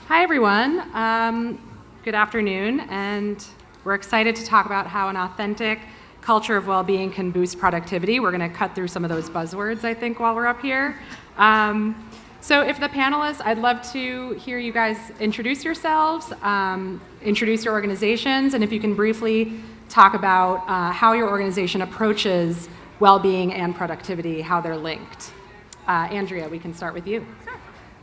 Hi, everyone. Good afternoon, and we're excited to talk about how an authentic culture of well-being can boost productivity. We're going to cut through some of those buzzwords, I think, while we're up here. So if the panelists, I'd love to hear you guys introduce yourselves, introduce your organizations, and if you can briefly talk about how your organization approaches well-being and productivity, how they're linked. Andrea, we can start with you. Sure.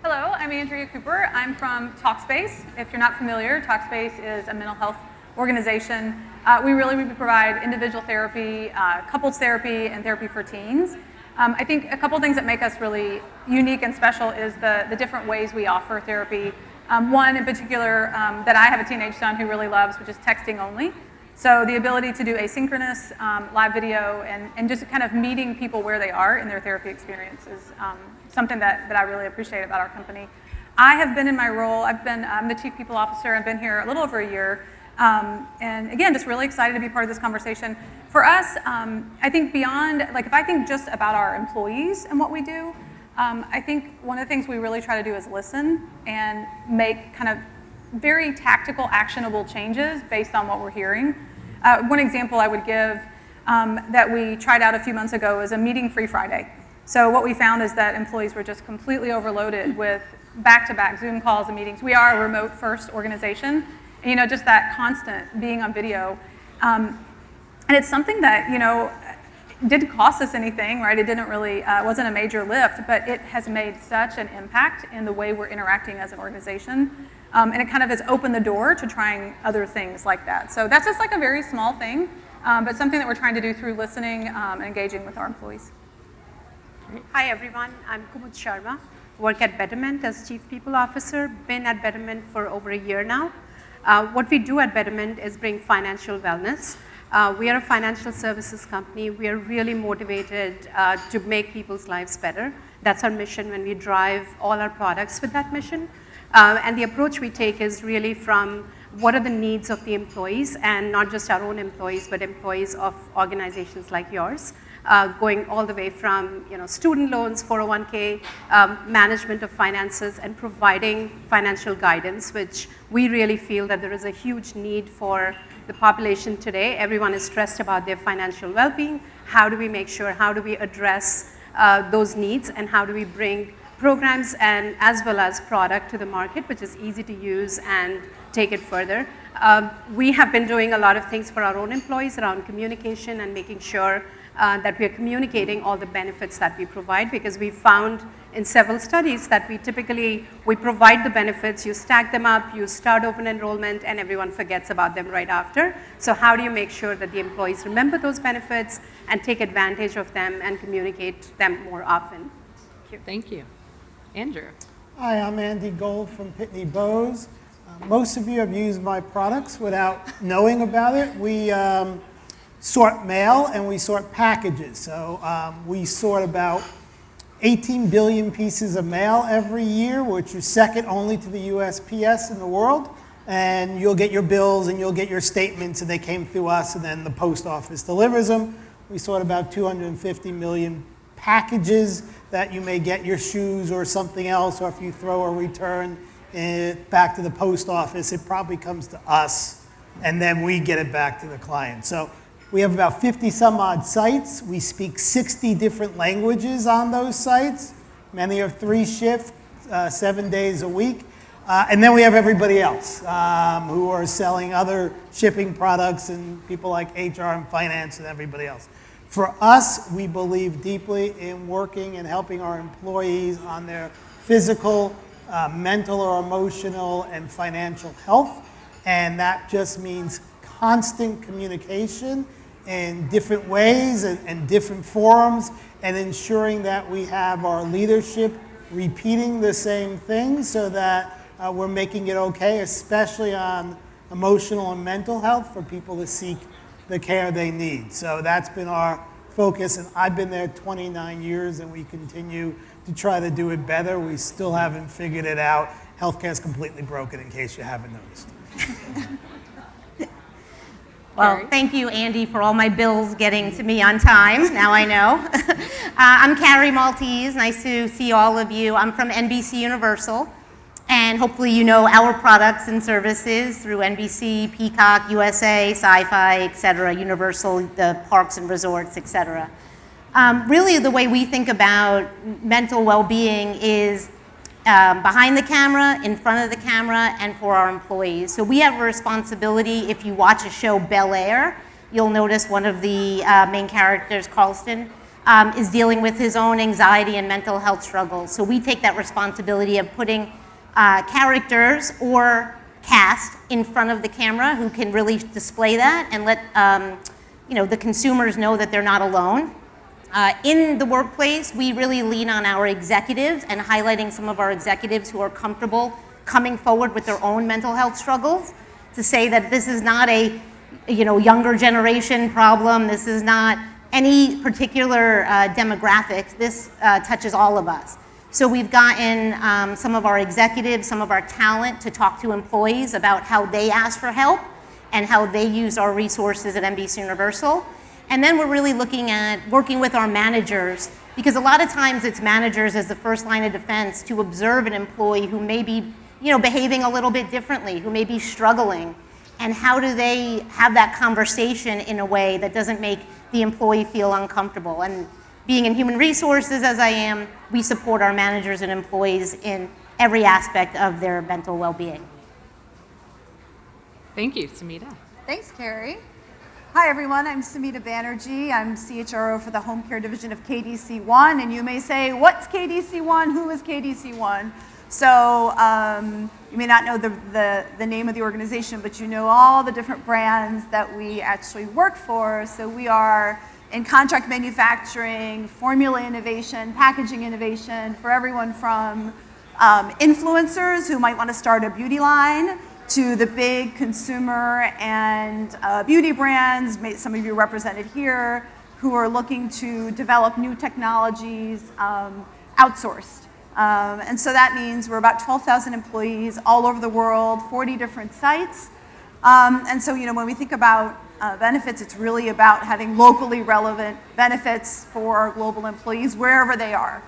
Hello, I'm Andrea Cooper. I'm from Talkspace. If you're not familiar, Talkspace is a mental health organization. We provide individual therapy, couples therapy, and therapy for teens. I think a couple things that make us really unique and special is the different ways we offer therapy. One in particular that I have a teenage son who really loves, which is texting only. So the ability to do asynchronous live video and just kind of meeting people where they are in their therapy experience is something that I really appreciate about our company. I have been in my role, I'm the Chief People Officer. I've been here a little over a year. And again, just really excited to be part of this conversation. For us, I think beyond, if I think just about our employees and what we do, I think one of the things we really try to do is listen and make kind of very tactical, actionable changes based on what we're hearing. One example I would give that we tried out a few months ago is a meeting-free Friday. So what we found is that employees were just completely overloaded with back-to-back Zoom calls and meetings. We are a remote-first organization, and just that constant being on video. And it's something that, didn't cost us anything, right? It didn't really, wasn't a major lift, but it has made such an impact in the way we're interacting as an organization. And it kind of has opened the door to trying other things like that. So that's just a very small thing, but something that we're trying to do through listening and engaging with our employees. Hi everyone, I'm Kumud Sharma, work at Betterment as Chief People Officer, been at Betterment for over a year now. What we do at Betterment is bring financial wellness. We are a financial services company. We are really motivated to make people's lives better. That's our mission when we drive all our products with that mission. And the approach we take is really from what are the needs of the employees, and not just our own employees, but employees of organizations like yours, going all the way from student loans, 401k, management of finances, and providing financial guidance, which we really feel that there is a huge need for the population today. Everyone is stressed about their financial well-being. How do we make sure, how do we address those needs, and how do we bring programs and as well as product to the market, which is easy to use and take it further. We have been doing a lot of things for our own employees around communication and making sure that we are communicating all the benefits that we provide, because we found in several studies that we provide the benefits, you stack them up, you start open enrollment, and everyone forgets about them right after. So how do you make sure that the employees remember those benefits and take advantage of them and communicate them more often? Thank you. Andrew. Hi, I'm Andy Gold from Pitney Bowes. Most of you have used my products without knowing about it. We sort mail and we sort packages. So we sort about 18 billion pieces of mail every year, which is second only to the USPS in the world. And you'll get your bills and you'll get your statements, and they came through us, and then the post office delivers them. We sort about 250 million packages that you may get your shoes or something else, or if you throw a return back to the post office, it probably comes to us, and then we get it back to the client. So we have about 50 some odd sites. We speak 60 different languages on those sites. Many are 3-shift, 7 days a week. And then we have everybody else who are selling other shipping products, and people like HR and finance and everybody else. For us, we believe deeply in working and helping our employees on their physical, mental or emotional, and financial health. And that just means constant communication in different ways and different forums, and ensuring that we have our leadership repeating the same things so that we're making it okay, especially on emotional and mental health, for people to seek the care they need. So that's been our focus, and I've been there 29 years, and we continue to try to do it better. We still haven't figured it out. Healthcare is completely broken, in case you haven't noticed. Well, thank you, Andy, for all my bills getting to me on time. Now I know. I'm Carrie Maltese. Nice to see all of you. I'm from NBCUniversal. And hopefully you know our products and services through NBC, Peacock, USA, Sci-Fi, et cetera, Universal, the parks and resorts, et cetera. Really the way we think about mental well-being is behind the camera, in front of the camera, and for our employees. So we have a responsibility. If you watch a show, Bel Air, you'll notice one of the main characters, Carlston, is dealing with his own anxiety and mental health struggles. So we take that responsibility of putting characters or cast in front of the camera who can really display that and let the consumers know that they're not alone. In the workplace, we really lean on our executives and highlighting some of our executives who are comfortable coming forward with their own mental health struggles to say that this is not a younger generation problem. This is not any particular demographics. This touches all of us. So we've gotten some of our executives, some of our talent to talk to employees about how they ask for help and how they use our resources at NBCUniversal. And then we're really looking at working with our managers, because a lot of times it's managers as the first line of defense to observe an employee who may be behaving a little bit differently, who may be struggling. And how do they have that conversation in a way that doesn't make the employee feel uncomfortable? And being in human resources as I am, we support our managers and employees in every aspect of their mental well-being. Thank you, Sumita. Thanks, Carrie. Hi, everyone. I'm Sumita Banerjee. I'm CHRO for the Home Care Division of KDC1. And you may say, what's KDC1? Who is KDC1? So you may not know the name of the organization, but you know all the different brands that we actually work for. So we are in contract manufacturing, formula innovation, packaging innovation for everyone from influencers who might want to start a beauty line to the big consumer and beauty brands, some of you represented here, who are looking to develop new technologies outsourced. And so that means we're about 12,000 employees all over the world, 40 different sites. And so, when we think about benefits, it's really about having locally relevant benefits for our global employees wherever they are.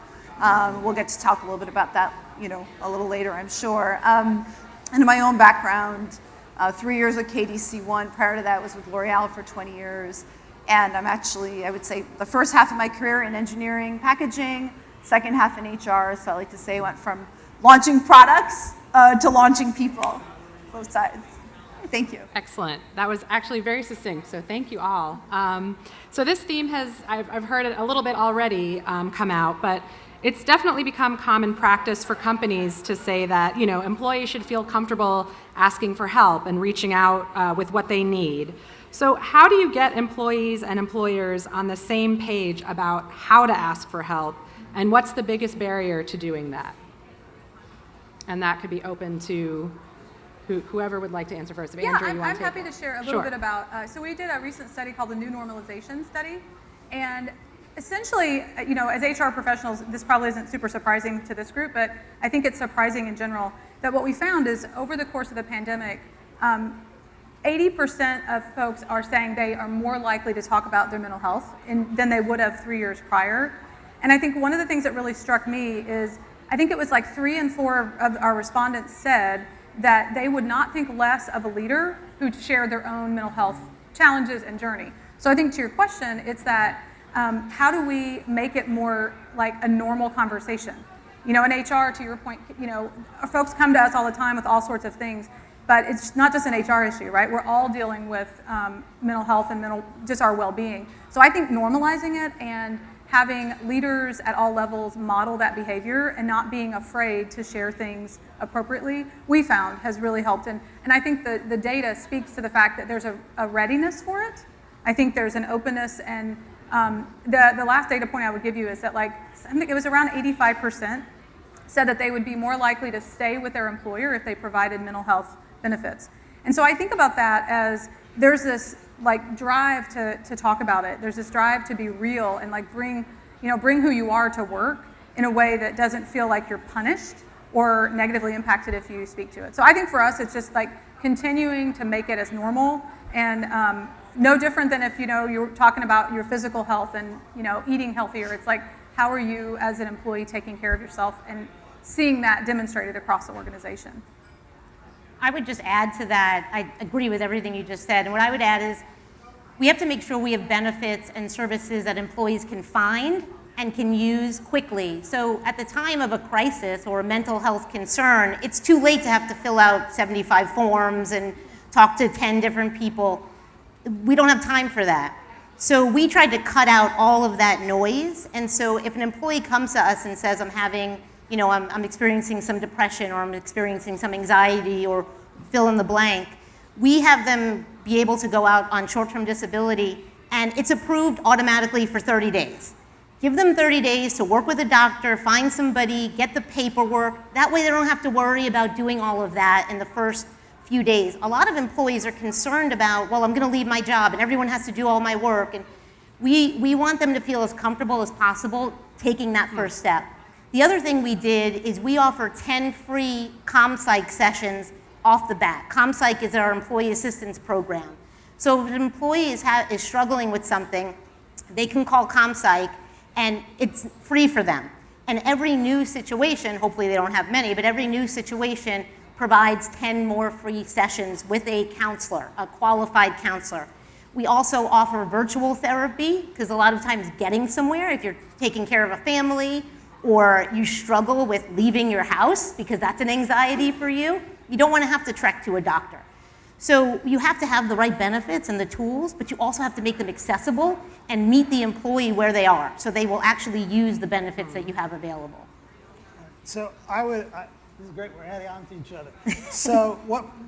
We'll get to talk a little bit about that, a little later, I'm sure. And in my own background, 3 years with KDC1. Prior to that was with L'Oreal for 20 years. And I'm actually, I would say, the first half of my career in engineering, packaging, second half in HR. So I like to say I went from launching products to launching people, both sides. Thank you. Excellent. That was actually very succinct, so thank you all. So this theme I've heard it a little bit already come out, but it's definitely become common practice for companies to say that, employees should feel comfortable asking for help and reaching out with what they need. So how do you get employees and employers on the same page about how to ask for help, and what's the biggest barrier to doing that? And that could be open to whoever would like to answer first. If Andrew, you want I'm to happy to share a little bit about, so we did a recent study called the New Normalization Study, and essentially, as HR professionals, this probably isn't super surprising to this group, but I think it's surprising in general that what we found is over the course of the pandemic, 80% of folks are saying they are more likely to talk about their mental health than they would have 3 years prior. And I think one of the things that really struck me is, I think it was like 3 and 4 of our respondents said that they would not think less of a leader who shared their own mental health challenges and journey. So I think to your question, it's that how do we make it more like a normal conversation? In HR, to your point, folks come to us all the time with all sorts of things, but it's not just an HR issue, right? We're all dealing with mental health and just our well-being. So I think normalizing it and having leaders at all levels model that behavior and not being afraid to share things appropriately, we found has really helped. And I think the data speaks to the fact that there's a readiness for it. I think there's an openness, and the last data point I would give you is that I think it was around 85% said that they would be more likely to stay with their employer if they provided mental health benefits. And so I think about that as there's this drive to talk about it. There's this drive to be real and bring who you are to work in a way that doesn't feel like you're punished or negatively impacted if you speak to it. So I think for us, it's just continuing to make it as normal and no different than if you're talking about your physical health and eating healthier. It's how are you as an employee taking care of yourself and seeing that demonstrated across the organization. I would just add to that, I agree with everything you just said, and what I would add is we have to make sure we have benefits and services that employees can find and can use quickly. So at the time of a crisis or a mental health concern, it's too late to have to fill out 75 forms and talk to 10 different people. We don't have time for that. So we tried to cut out all of that noise, and so if an employee comes to us and says, I'm experiencing some depression or I'm experiencing some anxiety or fill in the blank, we have them be able to go out on short-term disability, and it's approved automatically for 30 days. Give them 30 days to work with a doctor, find somebody, get the paperwork. That way they don't have to worry about doing all of that in the first few days. A lot of employees are concerned about, well, I'm going to leave my job and everyone has to do all my work. And we want them to feel as comfortable as possible taking that first step. The other thing we did is we offer 10 free ComPsych sessions off the bat. ComPsych is our employee assistance program. So if an employee is struggling with something, they can call ComPsych and it's free for them. And every new situation, hopefully they don't have many, but every new situation provides 10 more free sessions with a counselor, a qualified counselor. We also offer virtual therapy, because a lot of times getting somewhere, if you're taking care of a family or you struggle with leaving your house because that's an anxiety for you, you don't want to have to trek to a doctor. So you have to have the right benefits and the tools, but you also have to make them accessible and meet the employee where they are, so they will actually use the benefits that you have available. So this is great, we're adding on to each other. So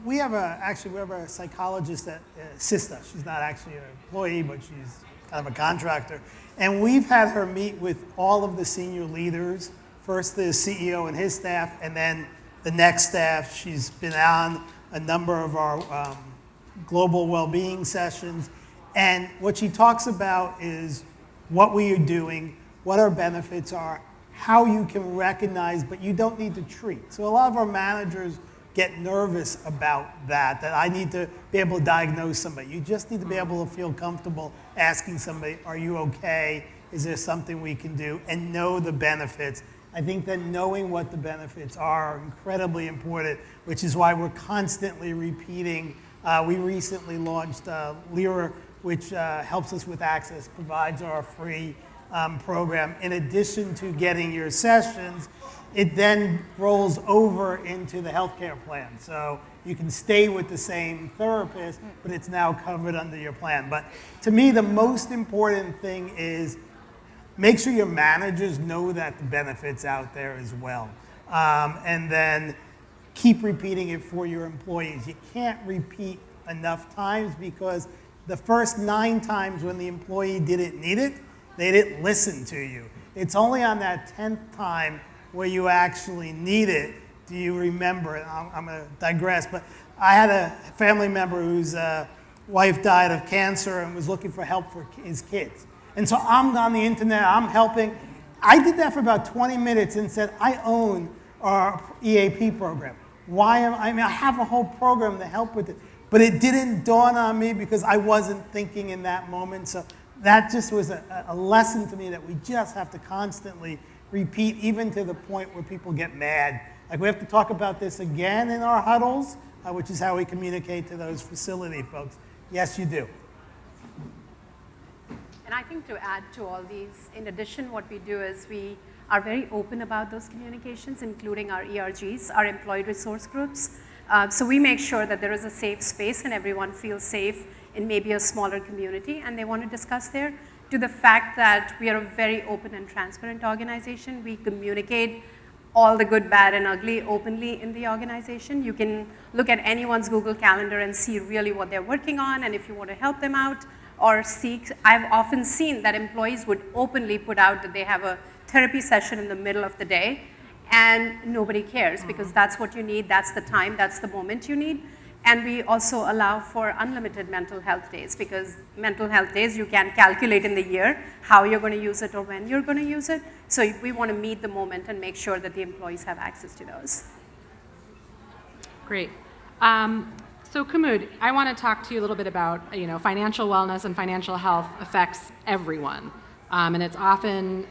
we have a psychologist that assists us. She's not actually an employee, but she's kind of a contractor. And we've had her meet with all of the senior leaders, first the CEO and his staff, and then the next staff. She's been on a number of our global well-being sessions. And what she talks about is what we are doing, what our benefits are, how you can recognize, but you don't need to treat. So a lot of our managers get nervous about that I need to be able to diagnose somebody. You just need to be able to feel comfortable asking somebody, are you okay? Is there something we can do? And know the benefits. I think that knowing what the benefits are incredibly important, which is why we're constantly repeating. We recently launched Lyra, which helps us with access, provides our free program. In addition to getting your sessions, it then rolls over into the healthcare plan. So you can stay with the same therapist, but it's now covered under your plan. But to me, the most important thing is make sure your managers know that the benefits out there as well. And then keep repeating it for your employees. You can't repeat enough times, because the first 9 times when the employee didn't need it, they didn't listen to you. It's only on that 10th time where you actually need it do you remember it. I'm going to digress, but I had a family member whose wife died of cancer and was looking for help for his kids. And so I'm on the internet, I'm helping. I did that for about 20 minutes and said, I own our EAP program. I have a whole program to help with it. But it didn't dawn on me because I wasn't thinking in that moment. So that just was a lesson to me that we just have to constantly repeat, even to the point where people get mad. Like, we have to talk about this again in our huddles, which is how we communicate to those facility folks. Yes, you do. And I think to add to all these, in addition, what we do is we are very open about those communications, including our ERGs, our employee resource groups. So we make sure that there is a safe space and everyone feels safe in maybe a smaller community and they want to discuss there. To the fact that we are a very open and transparent organization. We communicate all the good, bad, and ugly openly in the organization. You can look at anyone's Google Calendar and see really what they're working on, and if you want to help them out or seek. I've often seen that employees would openly put out that they have a therapy session in the middle of the day, and nobody cares because that's what you need, that's the time, that's the moment you need. And we also allow for unlimited mental health days, because mental health days you can calculate in the year how you're going to use it or when you're going to use it. So we want to meet the moment and make sure that the employees have access to those. Great. So Kumud, I want to talk to you a little bit about, financial wellness and financial health affects everyone. And it's often,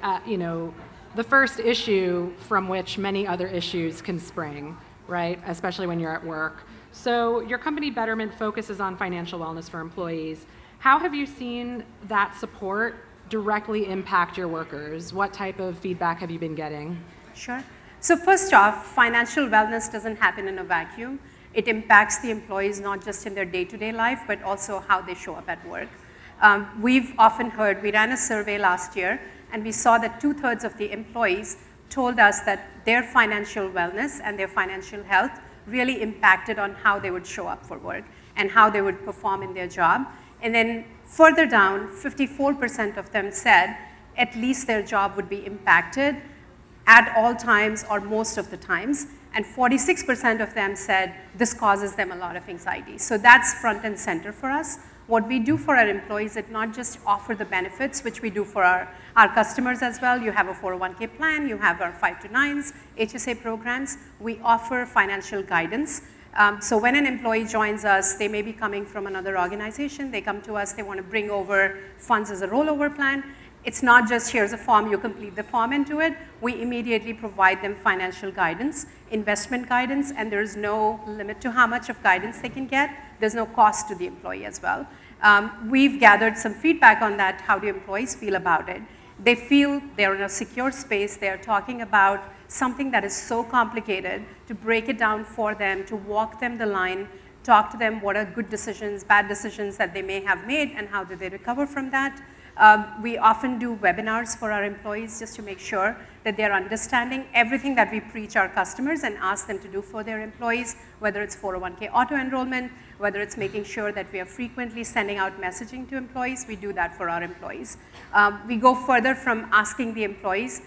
the first issue from which many other issues can spring, right? Especially when you're at work. So your company Betterment focuses on financial wellness for employees. How have you seen that support directly impact your workers? What type of feedback have you been getting? Sure. So first off, financial wellness doesn't happen in a vacuum. It impacts the employees not just in their day-to-day life, but also how they show up at work. We've often heard, we ran a survey last year, and we saw that 2/3 of the employees told us that their financial wellness and their financial health really impacted on how they would show up for work and how they would perform in their job. And then further down, 54% of them said at least their job would be impacted at all times or most of the times. And 46% of them said this causes them a lot of anxiety. So that's front and center for us. What we do for our employees is not just offer the benefits, which we do for our customers as well. You have a 401k plan, you have our 5 to 9s, HSA programs. We offer financial guidance. So when an employee joins us, they may be coming from another organization, they come to us, they want to bring over funds as a rollover plan. It's not just here's a form, you complete the form into it. We immediately provide them financial guidance, investment guidance, and there's no limit to how much of guidance they can get. There's no cost to the employee as well. We've gathered some feedback on that. How do employees feel about it? They feel they're in a secure space. They're talking about something that is so complicated, to break it down for them, to walk them the line, talk to them what are good decisions, bad decisions that they may have made, and how do they recover from that. We often do webinars for our employees just to make sure that they're understanding everything that we preach our customers and ask them to do for their employees, whether it's 401k auto-enrollment, whether it's making sure that we are frequently sending out messaging to employees. We do that for our employees. We go further from asking the employees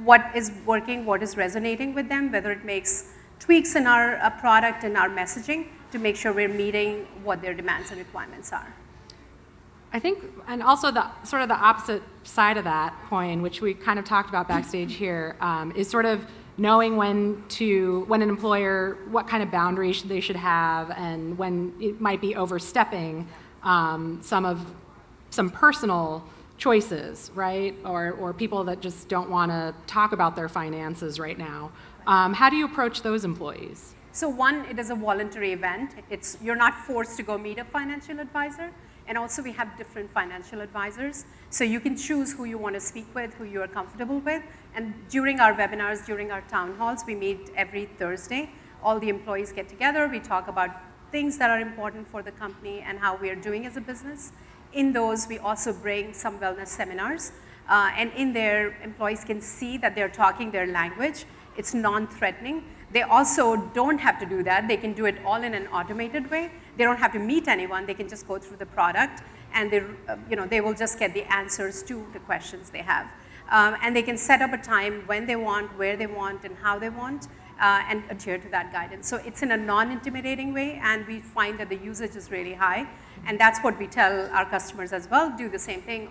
what is working, what is resonating with them, whether it makes tweaks in our product and our messaging to make sure we're meeting what their demands and requirements are. I think, and also the sort of the opposite side of that coin, which we kind of talked about backstage here, is sort of knowing when an employer, what kind of boundaries they should have, and when it might be overstepping some personal choices, right? Or people that just don't want to talk about their finances right now. How do you approach those employees? So one, it is a voluntary event. You're not forced to go meet a financial advisor. And also we have different financial advisors. So you can choose who you want to speak with, who you are comfortable with. And during our webinars, during our town halls, we meet every Thursday. All the employees get together. We talk about things that are important for the company and how we are doing as a business. In those, we also bring some wellness seminars. And in there, employees can see that they're talking their language. It's non-threatening. They also don't have to do that. They can do it all in an automated way. They don't have to meet anyone. They can just go through the product, and they will just get the answers to the questions they have. And they can set up a time when they want, where they want, and how they want, and adhere to that guidance. So it's in a non-intimidating way, and we find that the usage is really high. And that's what we tell our customers as well. Do the same thing.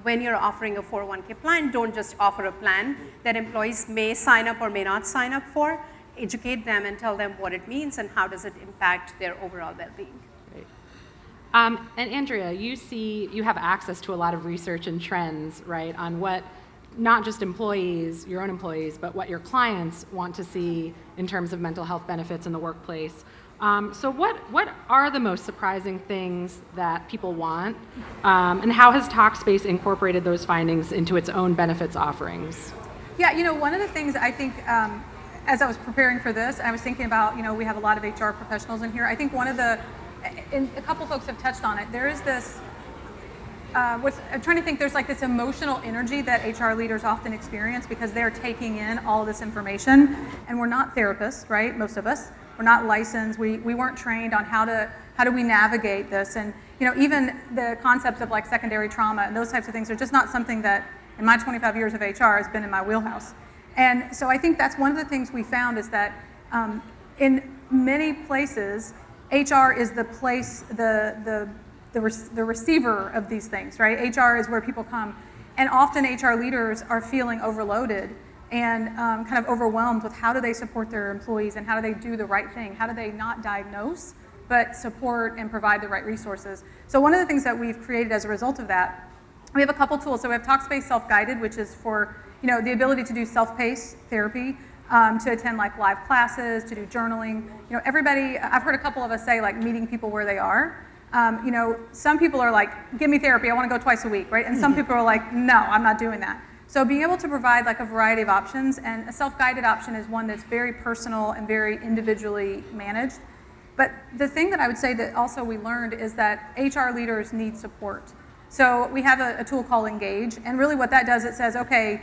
When you're offering a 401k plan, don't just offer a plan that employees may sign up or may not sign up for. Educate them and tell them what it means and how does it impact their overall well-being. Great. And Andrea, you have access to a lot of research and trends, right, on what not just employees, your own employees, but what your clients want to see in terms of mental health benefits in the workplace. So what are the most surprising things that people want, and how has Talkspace incorporated those findings into its own benefits offerings? Yeah, one of the things I think, as I was preparing for this, I was thinking about, we have a lot of HR professionals in here. I think and a couple folks have touched on it, there is this, I'm trying to think, there's like this emotional energy that HR leaders often experience because they're taking in all of this information, and we're not therapists, right, most of us. We're not licensed. We weren't trained on how do we navigate this, and even the concepts of like secondary trauma and those types of things are just not something that in my 25 years of HR has been in my wheelhouse. And so I think that's one of the things we found is that in many places, HR is the place, the receiver of these things, right? HR is where people come, and often HR leaders are feeling overloaded and kind of overwhelmed with how do they support their employees and how do they do the right thing? How do they not diagnose, but support and provide the right resources? So one of the things that we've created as a result of that, we have a couple tools. So we have Talkspace Self-Guided, which is for the ability to do self-paced therapy, to attend like live classes, to do journaling. Everybody, I've heard a couple of us say like meeting people where they are. Some people are like, give me therapy, I want to go twice a week, right? And some people are like, no, I'm not doing that. So being able to provide like a variety of options, and a self-guided option is one that's very personal and very individually managed. But the thing that I would say that also we learned is that HR leaders need support. So we have a tool called Engage, and really what that does, it says, okay,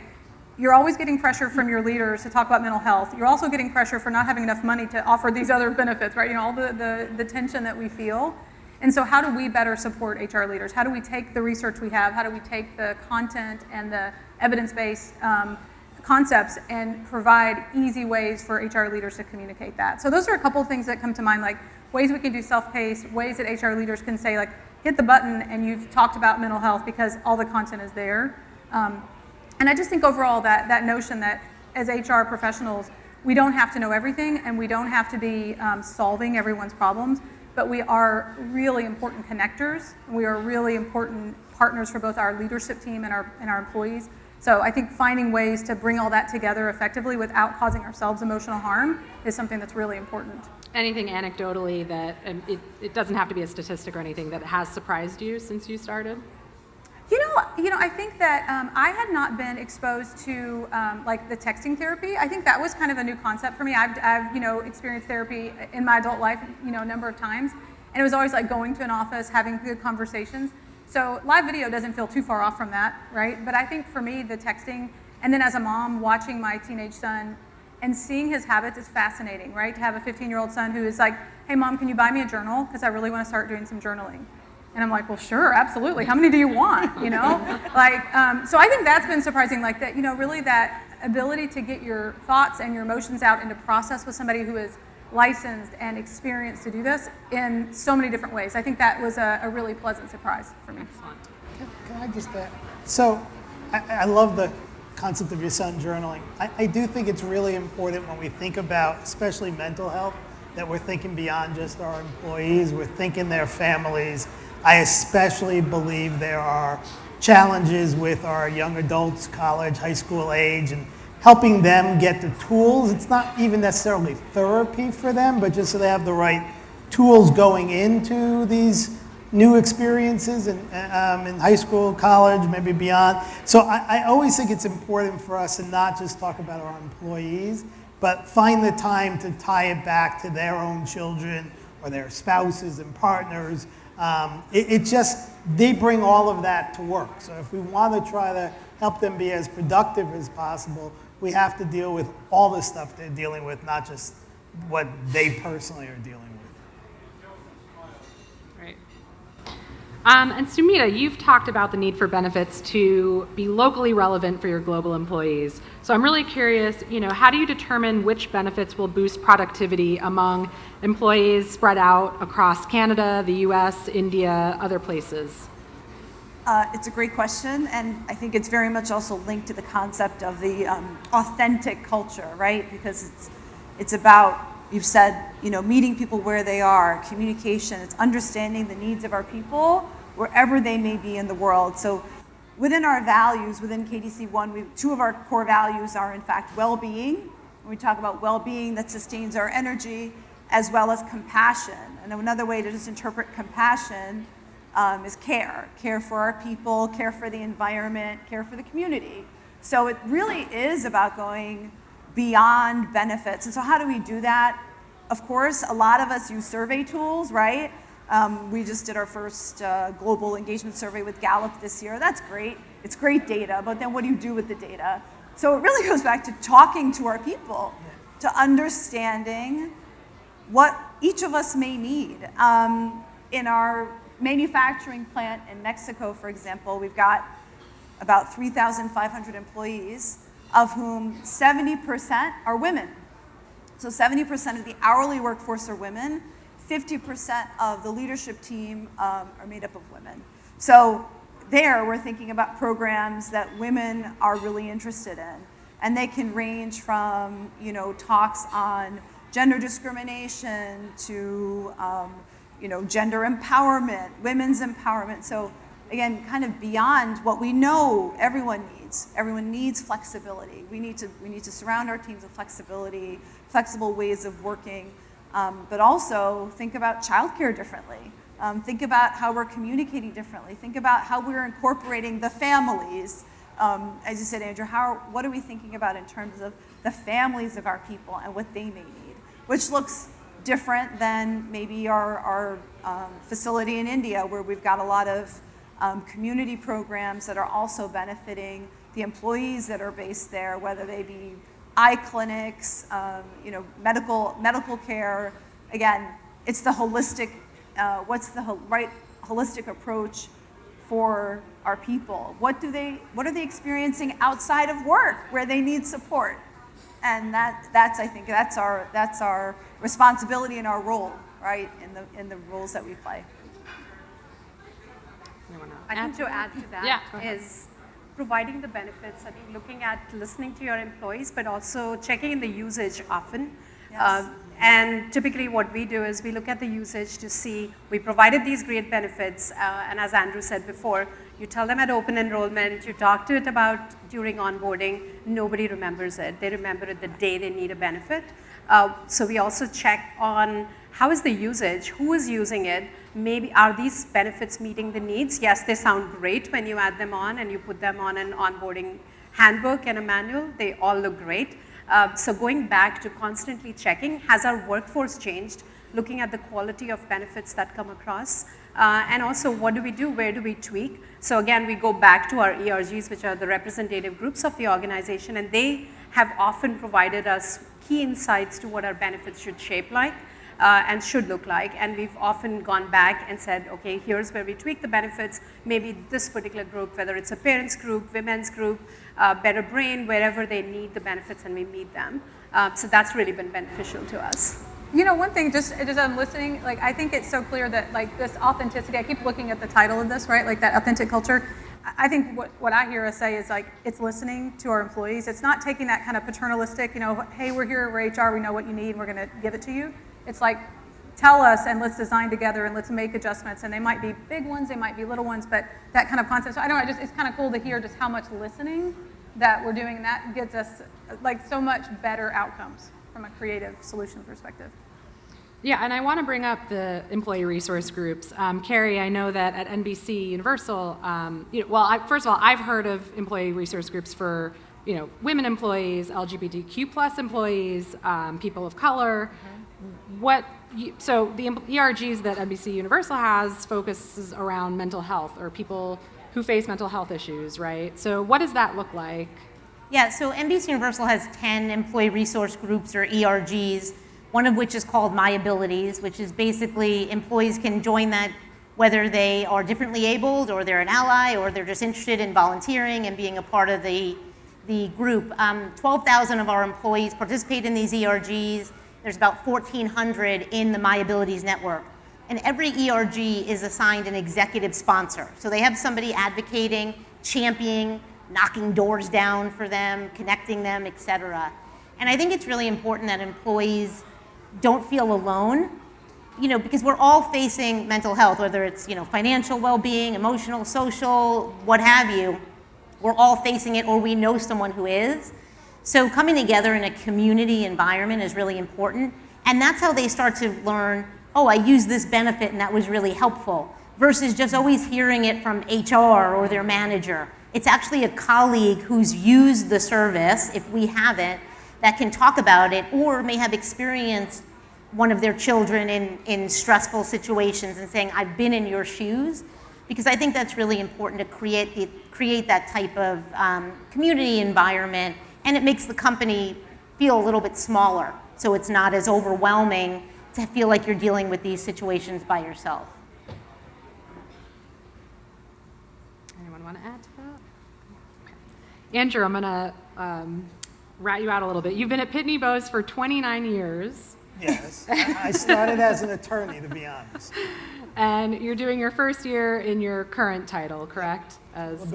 you're always getting pressure from your leaders to talk about mental health. You're also getting pressure for not having enough money to offer these other benefits, right? All the tension that we feel. And so how do we better support HR leaders? How do we take the research we have? How do we take the content and the evidence-based concepts and provide easy ways for HR leaders to communicate that? So those are a couple of things that come to mind, like ways we can do self-paced, ways that HR leaders can say, like, hit the button and you've talked about mental health because all the content is there. And I just think overall that notion that as HR professionals, we don't have to know everything and we don't have to be solving everyone's problems, but we are really important connectors. We are really important partners for both our leadership team and our employees. So I think finding ways to bring all that together effectively without causing ourselves emotional harm is something that's really important. Anything anecdotally that, it doesn't have to be a statistic or anything, that has surprised you since you started? I think that I had not been exposed to like the texting therapy. I think that was kind of a new concept for me. I've experienced therapy in my adult life, a number of times, and it was always like going to an office, having good conversations. So live video doesn't feel too far off from that, right? But I think for me, the texting, and then as a mom, watching my teenage son and seeing his habits is fascinating, right? To have a 15-year-old son who is like, hey, Mom, can you buy me a journal? Because I really want to start doing some journaling. And I'm like, well, sure, absolutely. How many do you want, So I think that's been surprising, like that, really that ability to get your thoughts and your emotions out into process with somebody who is licensed and experienced to do this in so many different ways. I think that was a really pleasant surprise for me. Excellent. Can I just add? So I love the concept of your son journaling. I do think it's really important when we think about, especially mental health, that we're thinking beyond just our employees, we're thinking their families. I especially believe there are challenges with our young adults, college, high school age, and helping them get the tools. It's not even necessarily therapy for them, but just so they have the right tools going into these new experiences in high school, college, maybe beyond. So I always think it's important for us to not just talk about our employees, but find the time to tie it back to their own children or their spouses and partners. They bring all of that to work. So if we want to try to help them be as productive as possible, we have to deal with all the stuff they're dealing with, not just what they personally are dealing with. Right. And Sumita, you've talked about the need for benefits to be locally relevant for your global employees. So I'm really curious, how do you determine which benefits will boost productivity among employees spread out across Canada, the US, India, other places? It's a great question, and I think it's very much also linked to the concept of the authentic culture, right? Because it's about, you've said, meeting people where they are, communication, it's understanding the needs of our people wherever they may be in the world. So within our values, within KDC1, two of our core values are in fact well-being. When we talk about well-being, that sustains our energy, as well as compassion. And another way to just interpret compassion is care. Care for our people, care for the environment, care for the community. So it really is about going beyond benefits. And so how do we do that? Of course, a lot of us use survey tools, right? We just did our first global engagement survey with Gallup this year. That's great. It's great data, but then what do you do with the data? So it really goes back to talking to our people, to understanding what each of us may need. In our manufacturing plant in Mexico, for example, we've got about 3,500 employees, of whom 70% are women. So 70% of the hourly workforce are women. 50% of the leadership team are made up of women. So there, we're thinking about programs that women are really interested in. And they can range from, talks on gender discrimination to, gender empowerment, women's empowerment. So again, kind of beyond what we know everyone needs. Everyone needs flexibility. We need to surround our teams with flexibility, flexible ways of working, but also think about childcare differently. Think about how we're communicating differently. Think about how we're incorporating the families. As you said, Andrew, what are we thinking about in terms of the families of our people and what they may need, which looks different than maybe our facility in India, where we've got a lot of community programs that are also benefiting the employees that are based there, whether they be eye clinics, medical care. Again, it's the holistic, what's the right holistic approach for our people? What are they experiencing outside of work where they need support? And that's I think that's our responsibility and our role, right, in the roles that we play. I think to add to that is providing the benefits. I think looking at listening to your employees, but also checking in the usage often. Yes. And typically what we do is we look at the usage to see, we provided these great benefits, and as Andrew said before, you tell them at open enrollment, you talk to it about during onboarding, nobody remembers it. They remember it the day they need a benefit. So we also check on how is the usage, who is using it, maybe are these benefits meeting the needs? Yes, they sound great when you add them on and you put them on an onboarding handbook and a manual, they all look great. So going back to constantly checking, has our workforce changed? Looking at the quality of benefits that come across. And also, what do we do? Where do we tweak? So again, we go back to our ERGs, which are the representative groups of the organization, and they have often provided us key insights to what our benefits should shape like and should look like. And we've often gone back and said, okay, here's where we tweak the benefits. Maybe this particular group, whether it's a parents group, women's group, Better Brain, wherever they need the benefits and we meet them. So that's really been beneficial to us. You know, one thing, just as I'm listening, like I think it's so clear that like this authenticity, I keep looking at the title of this, right? Like that authentic culture. I think what I hear us say is like, it's listening to our employees. It's not taking that kind of paternalistic, hey, we're here, we're HR, we know what you need, we're gonna give it to you. It's like, tell us and let's design together and let's make adjustments. And they might be big ones, they might be little ones, but that kind of concept. So I don't know, it's kind of cool to hear just how much listening that we're doing, and that gets us like so much better outcomes from a creative solution perspective. Yeah, and I want to bring up the employee resource groups. Carrie, I know that at NBCUniversal, first of all, I've heard of employee resource groups for women employees, LGBTQ plus employees, people of color. So the ERGs that NBCUniversal has focuses around mental health or people who face mental health issues, right? So what does that look like? Yeah, so NBCUniversal has 10 employee resource groups or ERGs, one of which is called My Abilities, which is basically employees can join that whether they are differently abled or they're an ally or they're just interested in volunteering and being a part of the group. 12,000 of our employees participate in these ERGs. There's about 1,400 in the My Abilities network. And every ERG is assigned an executive sponsor. So they have somebody advocating, championing, knocking doors down for them, connecting them, et cetera. And I think it's really important that employees don't feel alone, because we're all facing mental health, whether it's, financial well-being, emotional, social, what have you. We're all facing it, or we know someone who is. So coming together in a community environment is really important. And that's how they start to learn, oh, I used this benefit and that was really helpful, versus just always hearing it from HR or their manager. It's actually a colleague who's used the service, if we haven't, that can talk about it or may have experienced one of their children in stressful situations and saying, I've been in your shoes. Because I think that's really important to create that type of community environment, and it makes the company feel a little bit smaller. So it's not as overwhelming to feel like you're dealing with these situations by yourself. Anyone want to add to that? Okay. Andrew, I'm going to rat you out a little bit. You've been at Pitney Bowes for 29 years. Yes, I started as an attorney, to be honest. And you're doing your first year in your current title, correct? As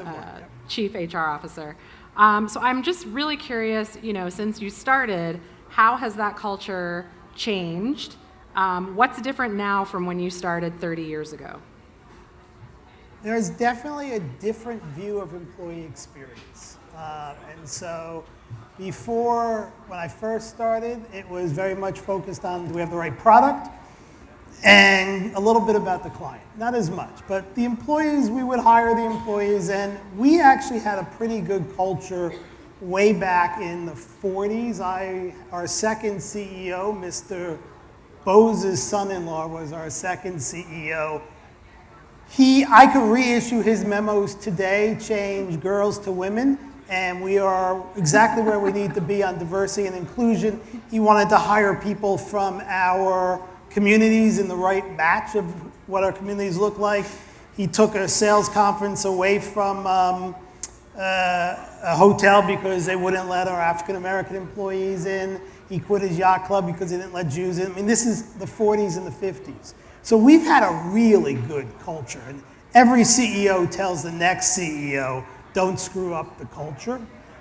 Chief HR Officer. So I'm just really curious, since you started, how has that culture changed? What's different now from when you started 30 years ago? There's definitely a different view of employee experience. And so before, when I first started, it was very much focused on, do we have the right product? And a little bit about the client, not as much. But the employees, we would hire the employees, and we actually had a pretty good culture way back in the 40s. Our second CEO, Mr. Bose's son-in-law, was our second CEO. I could reissue his memos today, change girls to women, and we are exactly where we need to be on diversity and inclusion. He wanted to hire people from our communities in the right match of what our communities look like. He took a sales conference away from a hotel because they wouldn't let our African American employees in. He quit his yacht club because he didn't let Jews in. I mean, this is the 40s and the 50s. So we've had a really good culture. And every CEO tells the next CEO, don't screw up the culture.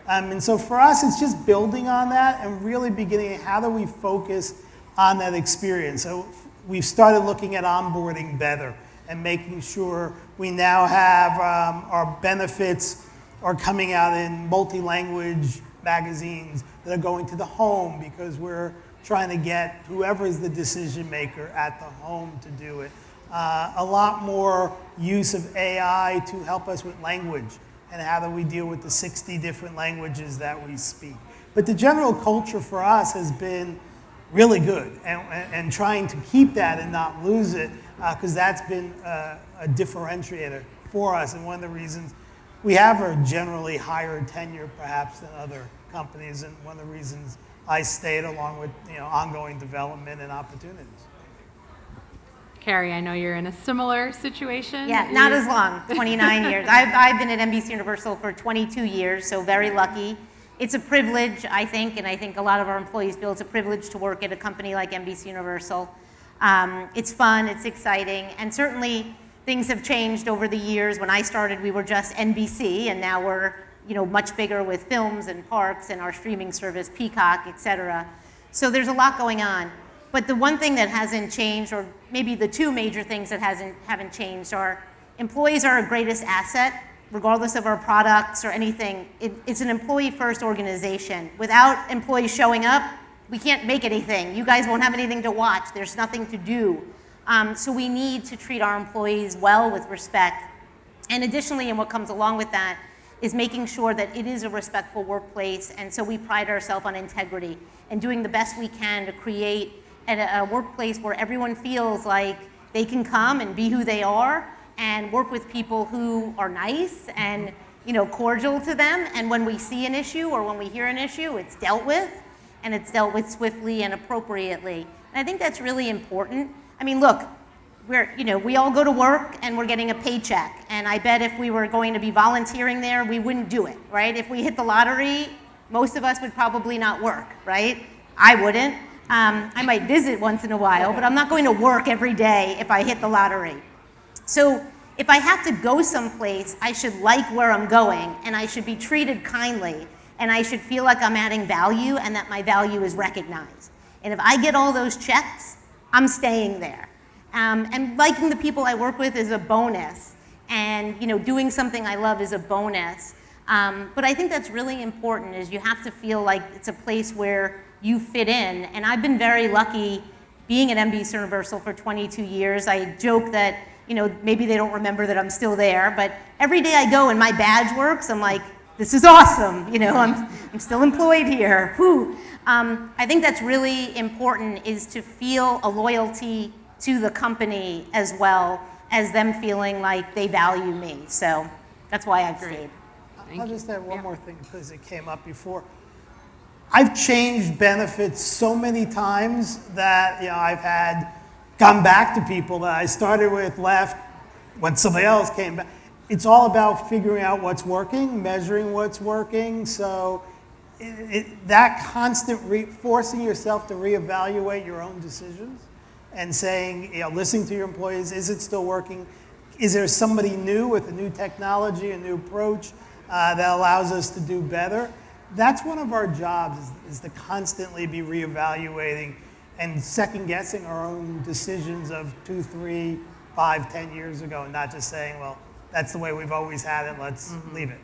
And so for us, it's just building on that and really beginning, how do we focus on that experience? So we've started looking at onboarding better and making sure we now have our benefits are coming out in multi-language magazines that are going to the home because we're trying to get whoever is the decision maker at the home to do it. A lot more use of AI to help us with language and how do we deal with the 60 different languages that we speak. But the general culture for us has been really good and trying to keep that and not lose it because that's been a differentiator for us and one of the reasons we have a generally higher tenure perhaps than other companies and one of the reasons I stayed along with ongoing development and opportunities. Carrie, I know you're in a similar situation. Yeah, not as long, 29 years. I've been at NBCUniversal for 22 years, so very lucky. It's a privilege, I think, and I think a lot of our employees feel it's a privilege to work at a company like NBCUniversal. It's fun, it's exciting, and certainly things have changed over the years. When I started, we were just NBC, and now we're much bigger with films and parks and our streaming service, Peacock, et cetera. So there's a lot going on. But the one thing that hasn't changed, or maybe the two major things that haven't changed, are employees are our greatest asset, regardless of our products or anything. It's an employee-first organization. Without employees showing up, we can't make anything. You guys won't have anything to watch. There's nothing to do. So we need to treat our employees well with respect. And additionally, and what comes along with that, is making sure that it is a respectful workplace. And so we pride ourselves on integrity and doing the best we can to create a workplace where everyone feels like they can come and be who they are and work with people who are nice and cordial to them. And when we see an issue or when we hear an issue, it's dealt with, and it's dealt with swiftly and appropriately. And I think that's really important. I mean, look, we all go to work and we're getting a paycheck. And I bet if we were going to be volunteering there, we wouldn't do it, right? If we hit the lottery, most of us would probably not work, right? I wouldn't. I might visit once in a while, but I'm not going to work every day if I hit the lottery. So if I have to go someplace, I should like where I'm going, and I should be treated kindly, and I should feel like I'm adding value and that my value is recognized. And if I get all those checks, I'm staying there. And liking the people I work with is a bonus, and doing something I love is a bonus. But I think that's really important, is you have to feel like it's a place where you fit in. And I've been very lucky being at NBCUniversal for 22 years. I joke that maybe they don't remember that I'm still there, but every day I go and my badge works, I'm like, this is awesome. I'm still employed here. Whew. I think that's really important, is to feel a loyalty to the company as well as them feeling like they value me. So that's why I've stayed. I'll just add one more thing because it came up before. I've changed benefits so many times that I've gone back to people that I started with, left, when somebody else came back. It's all about figuring out what's working, measuring what's working. So that constant forcing yourself to reevaluate your own decisions and saying, listening to your employees, is it still working? Is there somebody new with a new technology, a new approach that allows us to do better? That's one of our jobs, is to constantly be reevaluating and second-guessing our own decisions of 2, 3, 5, 10 years ago, and not just saying, well, that's the way we've always had it, let's leave it.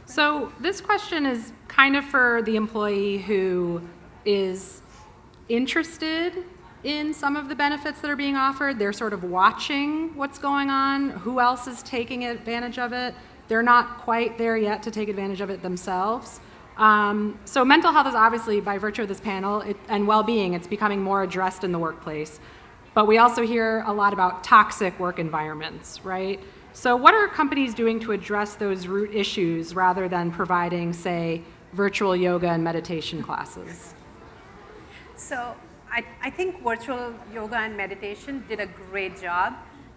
So this question is kind of for the employee who is interested in some of the benefits that are being offered. They're sort of watching what's going on, who else is taking advantage of it. They're not quite there yet to take advantage of it themselves. So mental health is obviously, by virtue of this panel, and well-being, it's becoming more addressed in the workplace. But we also hear a lot about toxic work environments, right? So what are companies doing to address those root issues rather than providing, say, virtual yoga and meditation classes? So I think virtual yoga and meditation did a great job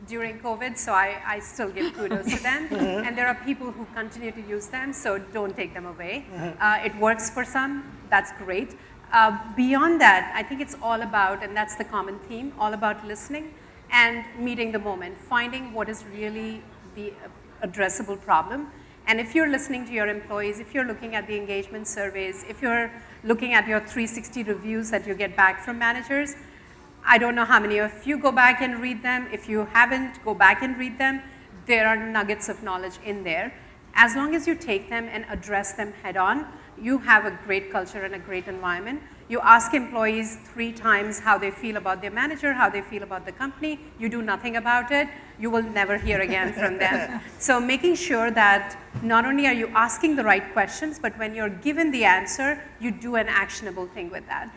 during COVID, so I still give kudos to them. And there are people who continue to use them, so don't take them away. It works for some, that's great. Beyond that, I think it's all about, and that's the common theme, all about listening and meeting the moment, finding what is really the addressable problem. And if you're listening to your employees, if you're looking at the engagement surveys, if you're looking at your 360 reviews that you get back from managers, I don't know how many of you go back and read them. If you haven't, go back and read them. There are nuggets of knowledge in there. As long as you take them and address them head on, you have a great culture and a great environment. You ask employees 3 times how they feel about their manager, how they feel about the company. You do nothing about it, you will never hear again from them. So making sure that not only are you asking the right questions, but when you're given the answer, you do an actionable thing with that.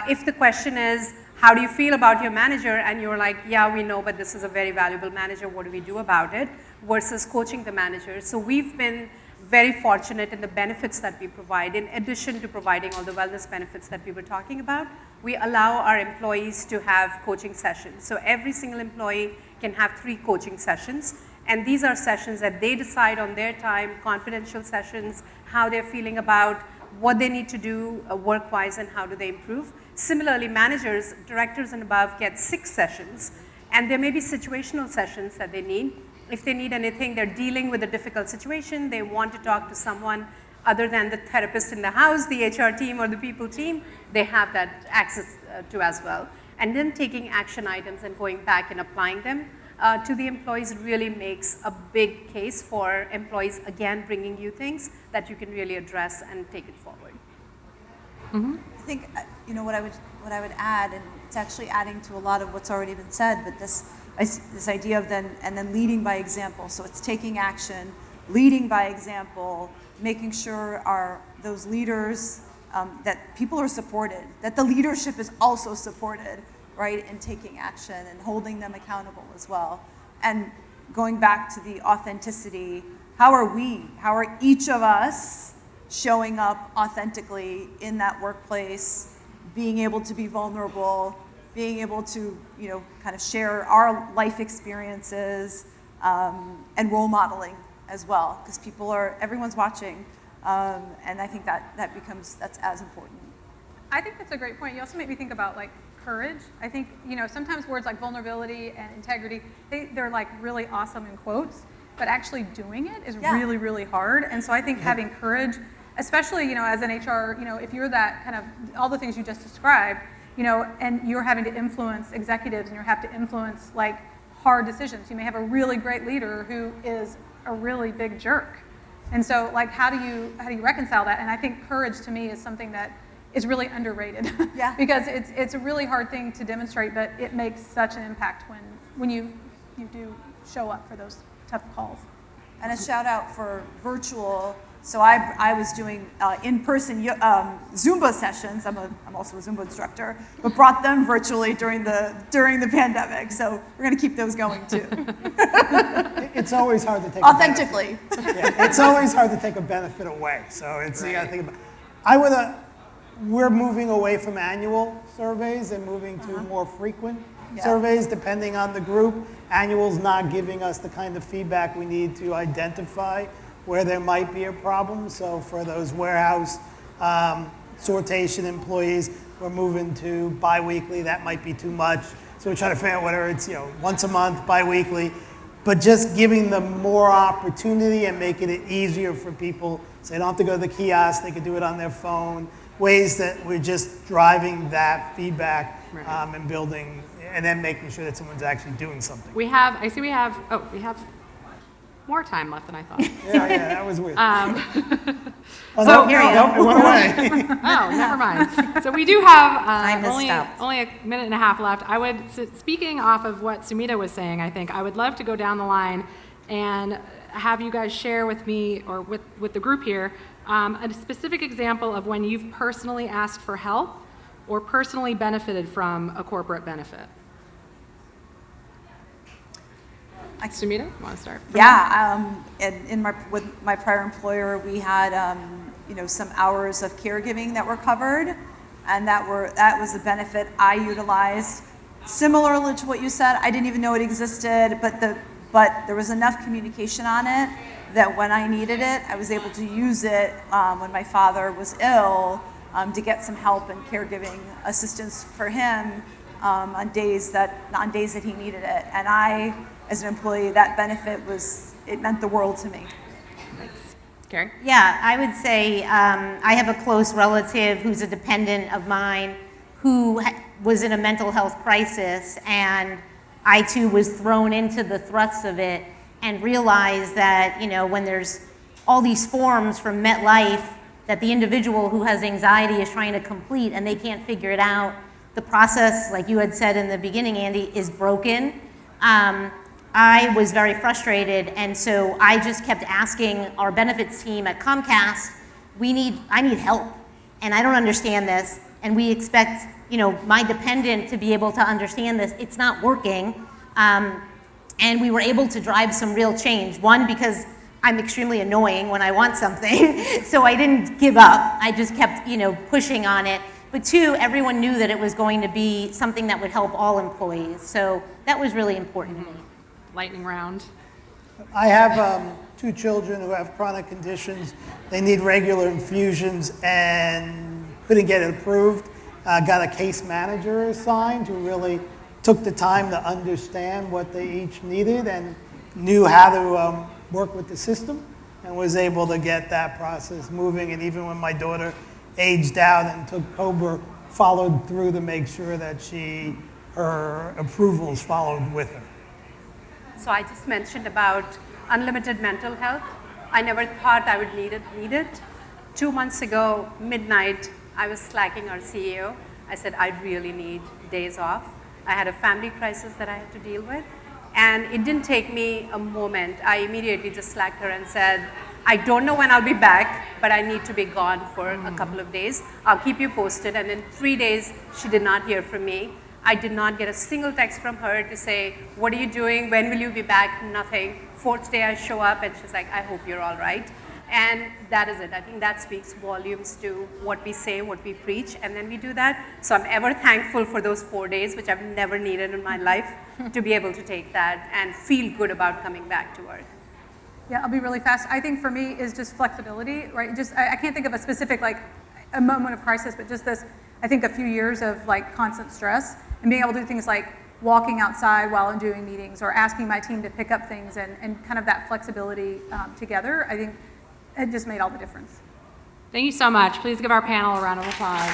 If the question is, how do you feel about your manager? And you're like, yeah, we know, but this is a very valuable manager, what do we do about it? Versus coaching the manager. So we've been very fortunate in the benefits that we provide. In addition to providing all the wellness benefits that we were talking about, we allow our employees to have coaching sessions. So every single employee can have 3 coaching sessions. And these are sessions that they decide on their time, confidential sessions, how they're feeling about what they need to do work-wise and how do they improve. Similarly, managers, directors and above get 6 sessions. And there may be situational sessions that they need. If they need anything, they're dealing with a difficult situation, they want to talk to someone other than the therapist in the house, the HR team or the people team, they have that access to as well. And then taking action items and going back and applying them to the employees really makes a big case for employees, again, bringing you things that you can really address and take it forward. I think what I would add, and it's actually adding to a lot of what's already been said, but this idea of then leading by example. So it's taking action, leading by example, making sure those leaders that people are supported, that the leadership is also supported, right, in taking action and holding them accountable as well. And going back to the authenticity, how are each of us showing up authentically in that workplace, being able to be vulnerable, being able to, kind of share our life experiences, and role modeling as well, because everyone's watching, and I think that's as important. I think that's a great point. You also make me think about courage. I think, sometimes words like vulnerability and integrity, they're really awesome in quotes, but actually doing it is really, really hard. And so I think having courage, especially, as an HR, if you're that kind of, all the things you just described, and you're having to influence executives and you have to influence hard decisions. You may have a really great leader who is a really big jerk. And so how do you reconcile that? And I think courage to me is something that is really underrated. Yeah. Because it's a really hard thing to demonstrate, but it makes such an impact when you do show up for those tough calls. And a shout out for virtual. So I was doing in-person Zumba sessions. I'm also a Zumba instructor, but brought them virtually during the pandemic. So we're going to keep those going too. It's always hard to take authentically. It's always hard to take a benefit away. So it's you got to think about. We're moving away from annual surveys and moving to more frequent surveys depending on the group. Annual's not giving us the kind of feedback we need to identify where there might be a problem. So for those warehouse sortation employees, we're moving to bi-weekly. That might be too much. So we're trying to figure out whether it's once a month, bi-weekly, but just giving them more opportunity and making it easier for people so they don't have to go to the kiosk, they can do it on their phone. ways that we're just driving that feedback Right. and building, and then making sure that someone's actually doing something. We have more time left than I thought. Yeah, that was weird. Oh, so- no, no, it went away. Oh, never mind. So we do have missed only out. a minute and a half left. I would, speaking off of what Sumita was saying, I think I would love to go down the line and have you guys share with me or with the group here a specific example of when you've personally asked for help or personally benefited from a corporate benefit. Sumita, you want to start? Yeah, with my prior employer, we had some hours of caregiving that were covered, and that was the benefit I utilized. Similarly to what you said, I didn't even know it existed, but there was enough communication on it that when I needed it, I was able to use it when my father was ill to get some help and caregiving assistance for him on days that he needed it, and I. As an employee, that benefit meant the world to me. Thanks. Carrie? Yeah, I would say I have a close relative who's a dependent of mine who was in a mental health crisis, and I too was thrown into the thrust of it and realized that, when there's all these forms from MetLife that the individual who has anxiety is trying to complete and they can't figure it out, the process, like you had said in the beginning, Andy, is broken. I was very frustrated, and so I just kept asking our benefits team at Comcast, I need help, and I don't understand this, and we expect, my dependent to be able to understand this. It's not working, and we were able to drive some real change. One, because I'm extremely annoying when I want something, so I didn't give up. I just kept, pushing on it. But two, everyone knew that it was going to be something that would help all employees, so that was really important to me. Lightning round. I have 2 children who have chronic conditions. They need regular infusions and couldn't get it approved. Got a case manager assigned who really took the time to understand what they each needed and knew how to work with the system and was able to get that process moving. And even when my daughter aged out and took COBRA, followed through to make sure that her approvals followed with her. So I just mentioned about unlimited mental health. I never thought I would need it. 2 months ago, midnight, I was slacking our CEO. I said, I really need days off. I had a family crisis that I had to deal with. And it didn't take me a moment. I immediately just slacked her and said, I don't know when I'll be back, but I need to be gone for a couple of days. I'll keep you posted. And in 3 days, she did not hear from me. I did not get a single text from her to say, what are you doing? When will you be back? Nothing. 4th day I show up and she's like, I hope you're all right. And that is it. I think that speaks volumes to what we say, what we preach, and then we do that. So I'm ever thankful for those 4 days, which I've never needed in my life, to be able to take that and feel good about coming back to work. Yeah, I'll be really fast. I think for me is just flexibility, right? I can't think of a specific, a moment of crisis, but just this, I think a few years of constant stress and being able to do things like walking outside while I'm doing meetings or asking my team to pick up things and kind of that flexibility together, I think it just made all the difference. Thank you so much. Please give our panel a round of applause.